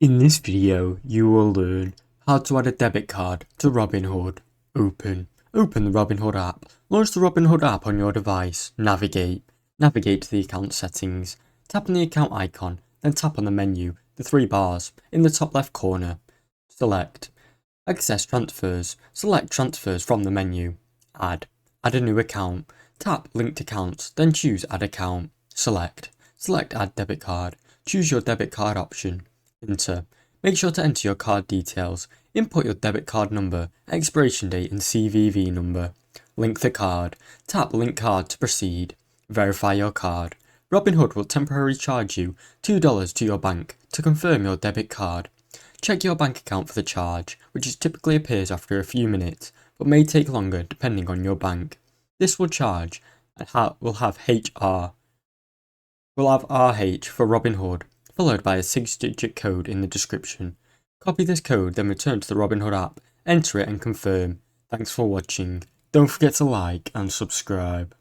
In this video, you will learn how to add a debit card to Robinhood. Open the Robinhood app. Launch the Robinhood app on your device. Navigate to the account settings. Tap on the account icon, then tap on the menu, the three bars, in the top left corner. Select Access Transfers. Select Transfers from the menu. Add a new account. Tap Linked Accounts, then choose Add Account. Select Add Debit Card. Choose your debit card option. Enter. Make sure to enter your card details. Input your debit card number, expiration date and CVV number. Link the card. Tap Link Card to proceed. Verify your card. Robinhood will temporarily charge you $2 to your bank to confirm your debit card. Check your bank account for the charge, which typically appears after a few minutes, but may take longer depending on your bank. This will charge and will have RH for Robinhood, followed by a 6-digit code in the description. Copy this code, then return to the Robinhood app, enter it and confirm. Thanks for watching. Don't forget to like and subscribe.